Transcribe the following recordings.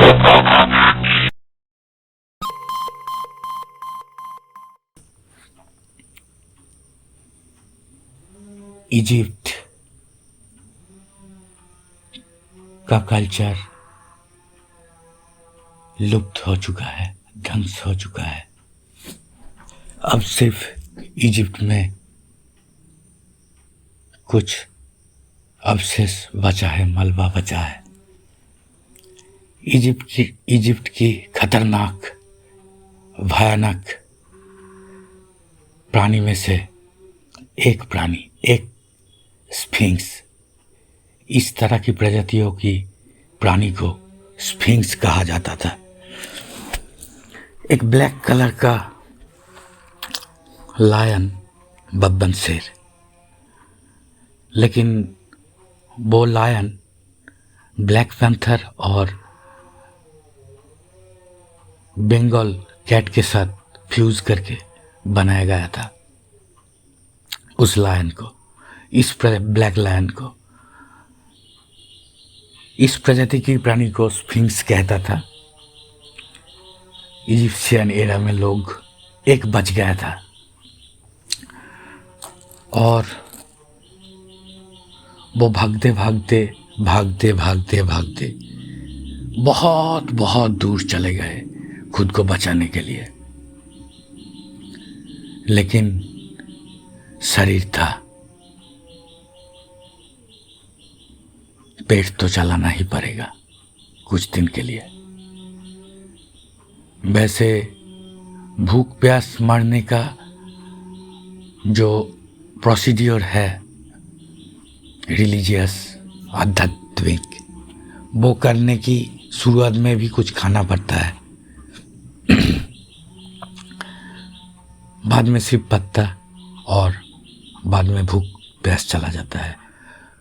Egypt का culture लुप्त हो चुका है, ध्वंस हो चुका है। अब सिर्फ इजिप्ट में कुछ अवशेष बचा है, मलबा बचा है। इजिप्ट की खतरनाक भयानक प्राणी में से एक स्फिंक्स, इस तरह की प्रजातियों की प्राणी को स्फिंक्स कहा जाता था। एक ब्लैक कलर का लायन, बब्बन शेर, लेकिन वो लायन ब्लैक पैंथर और बंगाल कैट के साथ फ्यूज करके बनाया गया था। उस लायन को, इस ब्लैक लायन को, इस प्रजाति की प्राणी को स्फिंक्स कहता था। इजिप्शियन एरा में लोग एक बच गया था और वो भागते भागते बहुत बहुत दूर चले गए खुद को बचाने के लिए। लेकिन शरीर था, पेट तो चलाना ही पड़ेगा कुछ दिन के लिए। वैसे भूख प्यास मरने का जो प्रोसीड्योर है रिलीजियस, आध्यात्मिक, वो करने की शुरुआत में भी कुछ खाना पड़ता है। बाद में सिर्फ पत्ता और बाद में भूख प्यास चला जाता है।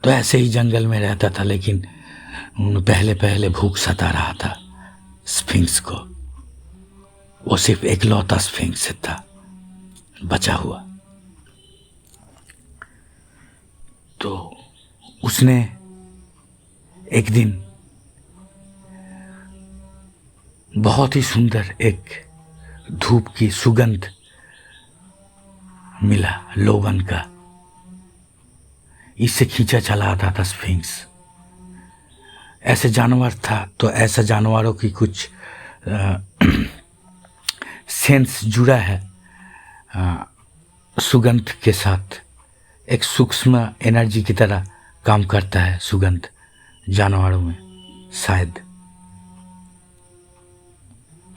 तो ऐसे ही जंगल में रहता था, लेकिन पहले भूख सता रहा था स्फिंक्स को। वो सिर्फ एकलौता स्फिंक्स था बचा हुआ। तो उसने एक दिन बहुत ही सुंदर एक धूप की सुगंध मिला, लोवन का। इससे खींचा चला आता था स्फिंक्स। ऐसे जानवर था तो ऐसा जानवरों की कुछ सेंस जुड़ा है सुगंध के साथ। एक सूक्ष्म एनर्जी की तरह काम करता है सुगंध जानवरों में शायद।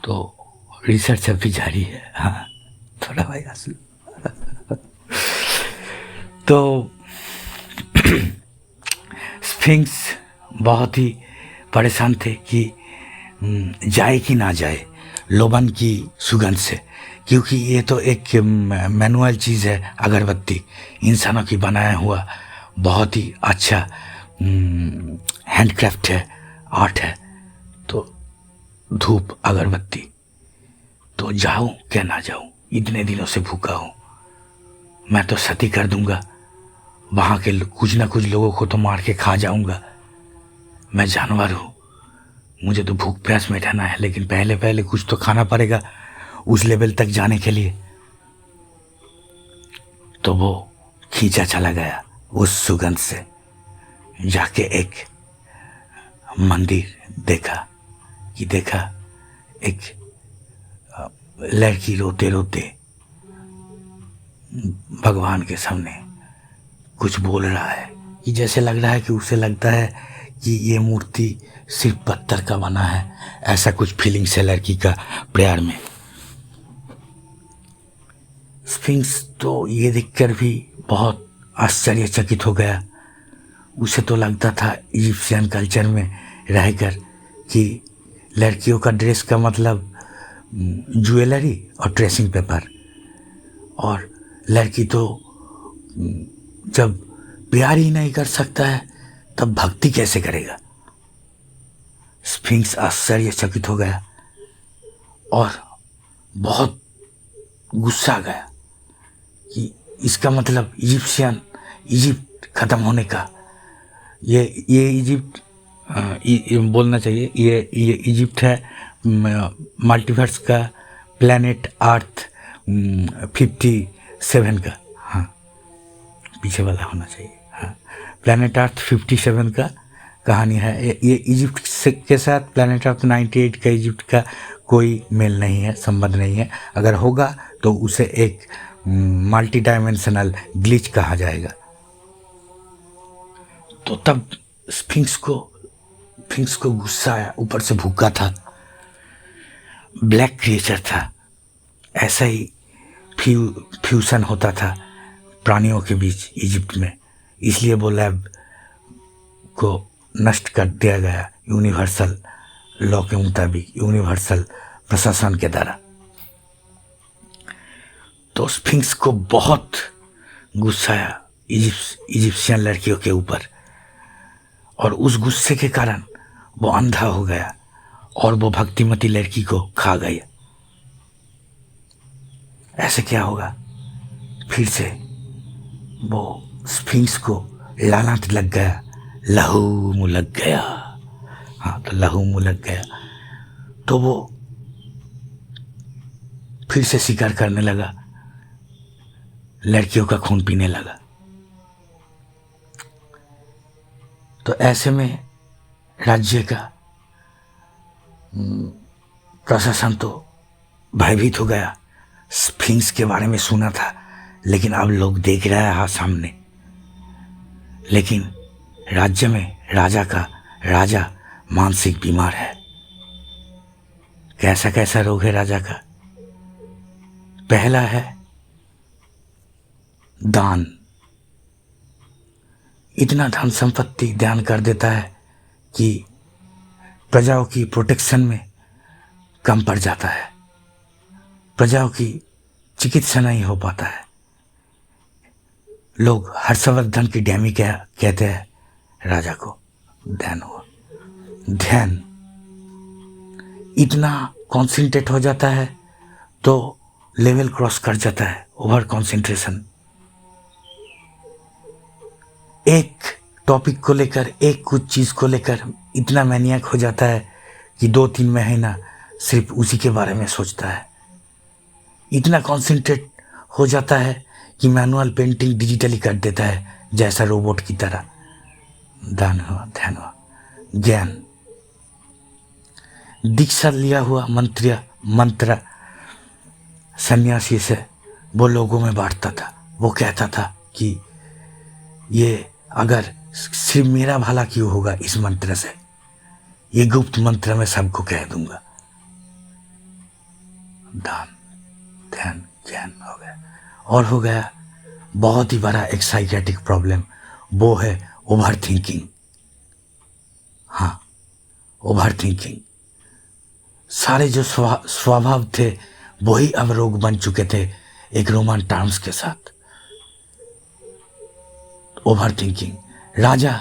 तो रिसर्च अभी जारी है। हाँ, थोड़ा भाई आंसू। तो स्फिंक्स बहुत ही परेशान थे कि जाए कि ना जाए लोबन की सुगंध से, क्योंकि ये तो एक मैनुअल चीज़ है, अगरबत्ती इंसानों की बनाया हुआ बहुत ही अच्छा हैंडक्राफ्ट है, आर्ट है। तो धूप अगरबत्ती, तो जाऊं क्या ना जाऊं, इतने दिनों से भूखा हूं, मैं तो सती कर दूंगा, वहाँ के कुछ ना कुछ लोगों को तो मार के खा जाऊंगा। मैं जानवर हूँ, मुझे तो भूख प्यास मिटाना है, लेकिन पहले कुछ तो खाना पड़ेगा उस लेवल तक जाने के लिए। तो वो खींचा चला गया उस सुगंध से। जाके एक मंदिर देखा एक लड़की रोते रोते भगवान के सामने कुछ बोल रहा है कि जैसे लग रहा है कि उसे लगता है कि ये मूर्ति सिर्फ पत्थर का बना है। ऐसा कुछ फीलिंग्स है लड़की का प्रेयर में। स्फिंक्स तो ये देखकर भी बहुत आश्चर्यचकित हो गया। उसे तो लगता था इजिप्शियन कल्चर में रहकर कि लड़कियों का ड्रेस का मतलब ज्वेलरी और ड्रेसिंग पेपर, और लड़की तो जब प्यार ही नहीं कर सकता है तब भक्ति कैसे करेगा। स्फिंक्स आश्चर्यचकित हो गया और बहुत गुस्सा आ गया कि इसका मतलब इजिप्ट खत्म होने का, ये इजिप्ट बोलना चाहिए, ये इजिप्ट है मल्टीवर्स का प्लैनेट अर्थ 57 का। हाँ, पीछे वाला होना चाहिए। हाँ, प्लैनेट अर्थ 57 का कहानी है। ये इजिप्ट के साथ प्लैनेट अर्थ 98 का इजिप्ट का कोई मेल नहीं है, संबंध नहीं है। अगर होगा तो उसे एक मल्टी डायमेंशनल ग्लिच कहा जाएगा। तो तब स्फिंक्स को गुस्सा आया, ऊपर से भूखा था, ब्लैक क्रिएचर था। ऐसा ही फ्यूशन होता था प्राणियों के बीच इजिप्ट में, इसलिए वो लैब को नष्ट कर दिया गया यूनिवर्सल लॉ के मुताबिक, यूनिवर्सल प्रशासन के द्वारा। तो स्फिंक्स को बहुत गुस्सा आया इजिप्शियन लड़कियों के ऊपर, और उस गुस्से के कारण वो अंधा हो गया और वो भक्तिमती लड़की को खा गया। ऐसे क्या होगा, फिर से वो स्फिंक्स को लानत लग गया, लहू मुँह लग गया। हाँ, तो लहू मुँह लग गया तो वो फिर से शिकार करने लगा, लड़कियों का खून पीने लगा। तो ऐसे में राज्य का प्रशासन तो भयभीत हो गया। स्फिंक्स के बारे में सुना था, लेकिन अब लोग देख रहा है सामने। लेकिन राज्य में राजा मानसिक बीमार है। कैसा कैसा रोग है राजा का? पहला है दान। इतना धन संपत्ति दान कर देता है कि प्रजाओं की प्रोटेक्शन में कम पड़ जाता है, प्रजाओं की चिकित्सा नहीं हो पाता है। लोग हर्षवर्धन की डैमी कहते हैं राजा को। ध्यान इतना कॉन्सेंट्रेट हो जाता है तो लेवल क्रॉस कर जाता है, ओवर कॉन्सेंट्रेशन। एक टॉपिक को लेकर, एक कुछ चीज़ को लेकर इतना मैनियक हो जाता है कि 2-3 महीना सिर्फ उसी के बारे में सोचता है। इतना कॉन्सेंट्रेट हो जाता है कि मैनुअल पेंटिंग डिजिटली कर देता है, जैसा रोबोट की तरह। ध्यान हुआ ज्ञान। दीक्षा लिया हुआ मंत्र सन्यासी से वो लोगों में बांटता था। वो कहता था कि ये अगर सिर्फ मेरा भला क्यों होगा, इस मंत्र से, ये गुप्त मंत्र मैं सबको कह दूंगा। दान ध्यान ज्ञान हो गया। और हो गया बहुत ही बड़ा एक साइकेट्रिक प्रॉब्लम, वो है ओवर थिंकिंग। हाँ, ओवर थिंकिंग। सारे जो स्वभाव थे वही अब रोग बन चुके थे एक रोमन टर्म्स के साथ। Over thinking. राजा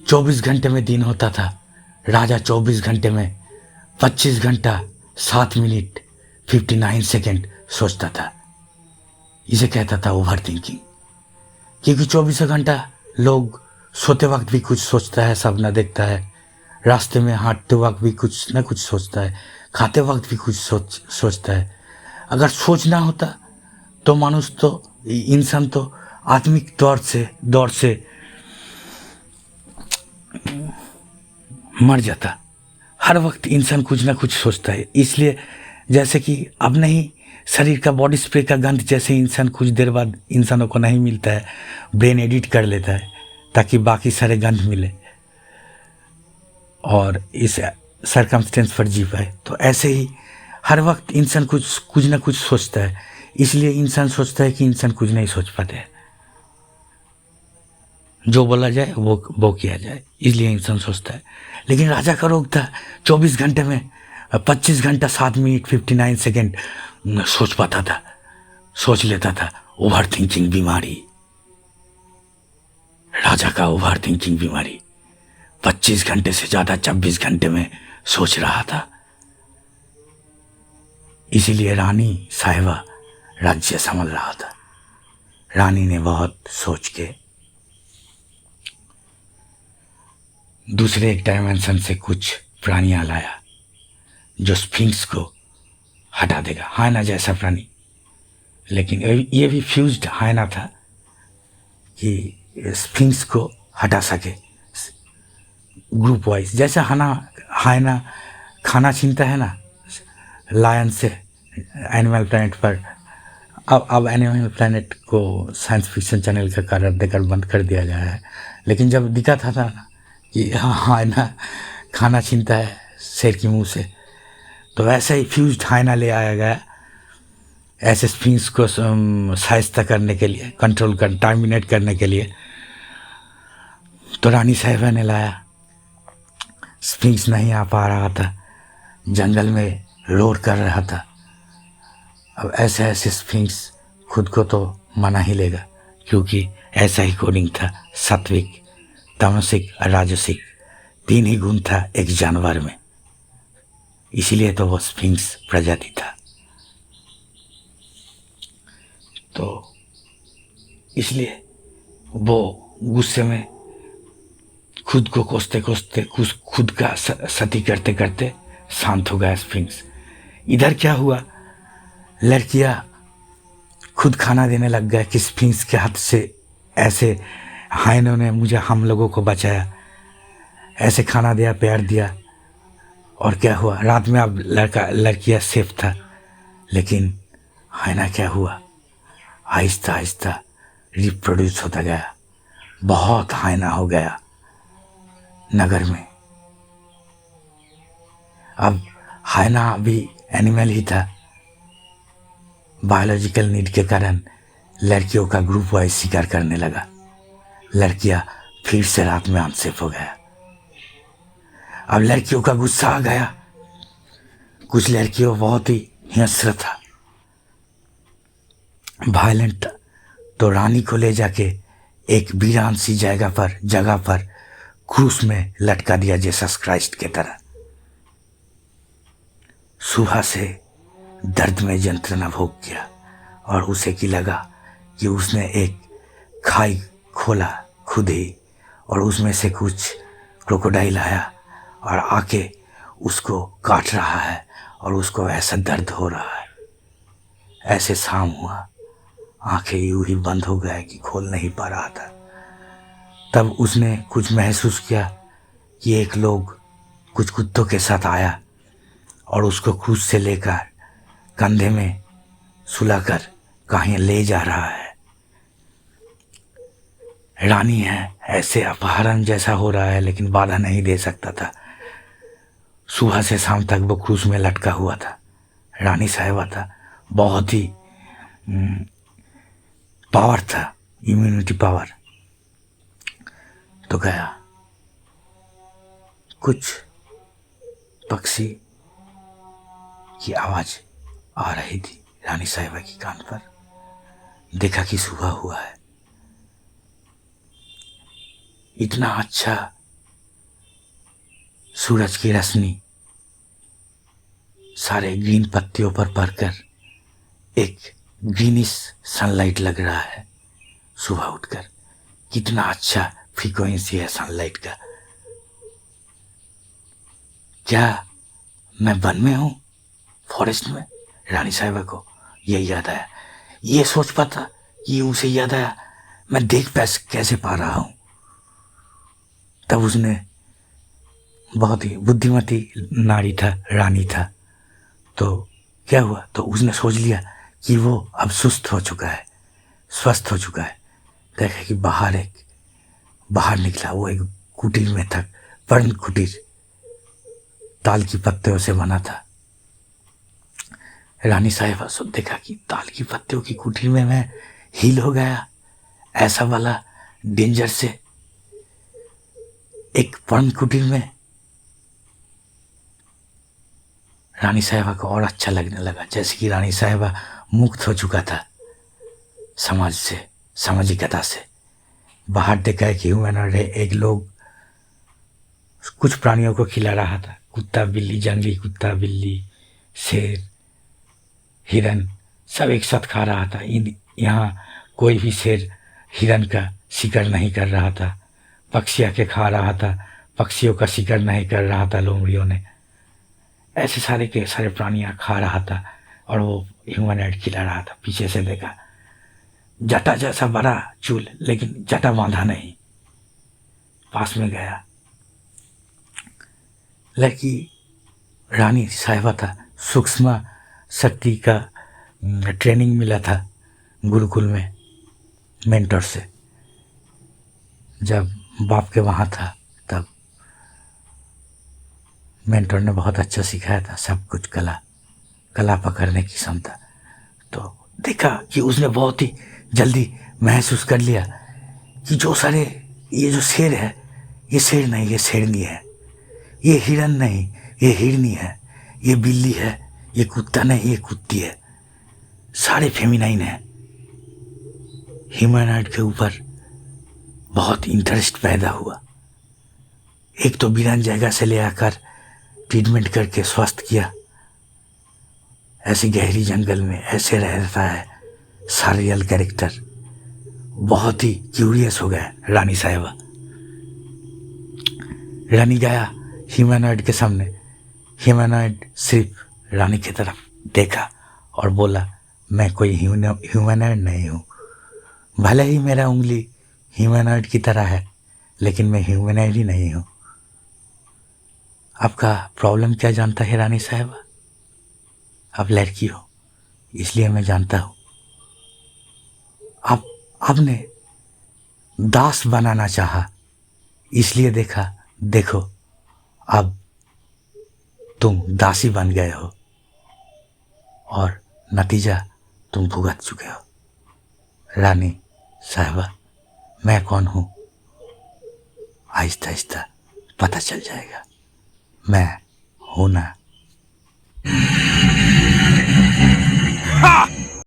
24 घंटे में दिन होता था, राजा 24 घंटे में 25 घंटा 7 मिनट 59 सेकेंड सोचता था। इसे कहता था ओवर थिंकिंग। क्योंकि 24 घंटा लोग सोते वक्त भी कुछ सोचता है, सपना देखता है, रास्ते में हांटते वक्त भी कुछ न कुछ सोचता है, खाते वक्त भी कुछ सोचता है। अगर सोचना होता तो मनुष्य तो, इंसान तो आत्मिक दौर से मर जाता। हर वक्त इंसान कुछ ना कुछ सोचता है। इसलिए जैसे कि अब नहीं, शरीर का बॉडी स्प्रे का गंध जैसे इंसान कुछ देर बाद इंसानों को नहीं मिलता है, ब्रेन एडिट कर लेता है ताकि बाकी सारे गंध मिले और इस सरकमस्टेंस पर जी पाए। तो ऐसे ही हर वक्त इंसान कुछ ना कुछ सोचता है। इसलिए इंसान सोचता है कि इंसान कुछ नहीं सोच पाते हैं, जो बोला जाए वो किया जाए, इसलिए इंसान सोचता है। लेकिन राजा का रोग था 24 घंटे में 25 घंटा 7 मिनट 59 सेकेंड सोच पाता था, सोच लेता था। ओवर थिंकिंग बीमारी, राजा का ओवर थिंकिंग बीमारी। 25 घंटे से ज़्यादा 24 घंटे में सोच रहा था। इसीलिए रानी साहिबा राज्य संभाल रहा था। रानी ने बहुत सोच के दूसरे एक डायमेंशन से कुछ प्राणियां लाया जो स्फिंक्स को हटा देगा, हायना जैसा प्राणी। लेकिन ये भी फ्यूज्ड हायना था कि स्फिंक्स को हटा सके ग्रुप वाइज। जैसे हायना खाना छीनता है ना लायन से एनिमल प्लैनेट पर। अब एनिमल प्लैनेट को साइंस फिक्शन चैनल का कारण देकर बंद कर दिया गया है, लेकिन जब दिखा था ना कि हायना खाना छीनता है शेर के मुंह से, तो वैसे ही फ्यूज्ड हायना ले आया गया ऐसे स्फिंक्स को शाइस्ता करने के लिए, कंट्रोल कर टर्मिनेट करने के लिए। तो रानी साहिबा ने लाया, स्फिंक्स नहीं आ पा रहा था, जंगल में रोर कर रहा था। अब ऐसे ऐसे स्फिंक्स खुद को तो मना ही लेगा, क्योंकि ऐसा ही कोडिंग था, सात्विक, तामसिक और राजसिक 3 ही गुण था एक जानवर में, इसीलिए तो वो स्फिंक्स प्रजाति था। तो इसलिए वो गुस्से में खुद को कोसते कोसते खुद का सती करते करते शांत हो गया स्फिंक्स। इधर क्या हुआ, लड़कियां खुद खाना देने लग गए कि स्फिंक्स के हाथ से ऐसे हायनों ने हम लोगों को बचाया, ऐसे खाना दिया, प्यार दिया। और क्या हुआ, रात में अब लड़कियां सेफ था। लेकिन हायना क्या हुआ, आहिस्ता आहिस्ता रिप्रोड्यूस होता गया, बहुत हायना हो गया नगर में। अब हायना भी एनिमल ही था, बायोलॉजिकल नीड के कारण लड़कियों का ग्रुप वाइज शिकार करने लगा। लड़कियां फिर से रात में अनसेफ हो गया। अब लड़कियों का गुस्सा आ गया, कुछ लड़कियों बहुत ही हिंस्र था, वायलेंट। तो रानी को ले जाके एक वीरान सी जगह पर क्रूस में लटका दिया, जीसस क्राइस्ट के तरह। सुबह से दर्द में यंत्रणा भोग किया और उसे की लगा कि उसने एक खाई खोला खुद ही, और उसमें से कुछ क्रोकोडाइल आया और आके उसको काट रहा है और उसको ऐसा दर्द हो रहा है। ऐसे शाम हुआ, आंखें यूं ही बंद हो गए कि खोल नहीं पा रहा था। तब उसने कुछ महसूस किया कि एक लोग कुछ कुत्तों के साथ आया और उसको क्रूज से लेकर कंधे में सुलाकर कहीं ले जा रहा है। रानी है, ऐसे अपहरण जैसा हो रहा है, लेकिन बाधा नहीं दे सकता था। सुबह से शाम तक वो क्रूज में लटका हुआ था। रानी साहिबा था, बहुत ही पावर था, इम्यूनिटी पावर। तो गया, कुछ पक्षी की आवाज आ रही थी रानी साहिबा की कान पर। देखा कि सुबह हुआ है। इतना अच्छा सूरज की रोशनी सारे ग्रीन पत्तियों पर पड़कर एक ग्रीनिश सनलाइट लग रहा है। सुबह उठकर कितना अच्छा फ्रीक्वेंसी है सनलाइट का। क्या मैं वन में हूँ, फॉरेस्ट में? रानी साहिबा को यही याद आया। ये सोच पाता कि उसे याद आया मैं देख कैसे पा रहा हूँ। तब उसने, बहुत ही बुद्धिमती नारी था, रानी था, तो क्या हुआ, तो उसने सोच लिया कि वो अब सुस्त हो चुका है, स्वस्थ हो चुका है। देखा कि बाहर निकला, वो एक कुटीर में था, पर्ण कुटीर, ताल की पत्तियों से बना था। रानी साहिबा सब देखा कि ताल की पत्तियों की कुटीर में मैं हील हो गया, ऐसा वाला डेंजर से एक पर्ण कुटीर में। रानी साहिबा को और अच्छा लगने लगा, जैसे कि रानी साहिबा मुक्त हो चुका था समाज से, सामाजिकता से। बाहर देखा कि ह्यूमनॉइड है, एक लोग कुछ प्राणियों को खिला रहा था, कुत्ता बिल्ली, जंगली कुत्ता बिल्ली, शेर, हिरन, सब एक साथ खा रहा था। यहाँ कोई भी शेर हिरन का शिकार नहीं कर रहा था, पक्षी आके खा रहा था, पक्षियों का शिकार नहीं कर रहा था लोमड़ियों ने, ऐसे सारे के सारे प्राणियां खा रहा था और वो ह्यूमनॉइड खिला रहा था। पीछे से देखा, जटा जैसा बड़ा चूल, लेकिन जटा बांधा नहीं। पास में गया, लड़की रानी साहिबा था, सूक्ष्म शक्ति का ट्रेनिंग मिला था गुरुकुल में मेंटर से। जब बाप के वहाँ था तब मेंटर ने बहुत अच्छा सिखाया था सब कुछ, कला पकड़ने की क्षमता। तो देखा कि उसने बहुत ही जल्दी महसूस कर लिया कि जो सारे ये जो शेर है, ये शेर नहीं, ये शेरनी है। ये हिरन नहीं, ये हिरनी है। ये बिल्ली है, ये कुत्ता नहीं, ये कुत्ती है। सारे फेमिनाइन है। ह्यूमनॉइड के ऊपर बहुत इंटरेस्ट पैदा हुआ। एक तो वीरान जगह से ले आकर ट्रीटमेंट करके स्वस्थ किया। ऐसी गहरी जंगल में ऐसे रहता है सारियल कैरेक्टर। बहुत ही क्यूरियस हो गया रानी साहिबा। रानी गया ह्यूमनॉइड के सामने। ह्यूमनॉइड सिर्फ रानी की तरफ देखा और बोला, मैं कोई ह्यूमनॉइड नहीं हूँ। भले ही मेरा उंगली ह्यूमनॉइड की तरह है, लेकिन मैं ह्यूमनॉइड ही नहीं हूँ। आपका प्रॉब्लम क्या जानता है रानी साहिबा? आप लड़की हो, इसलिए मैं जानता हूँ। आपने दास बनाना चाहा, इसलिए देखो अब तुम दासी बन गए हो और नतीजा तुम भुगत चुके हो। रानी साहिबा, मैं कौन हूँ आहिस्ता आहिस्ता पता चल जाएगा। मैं हूँ ना।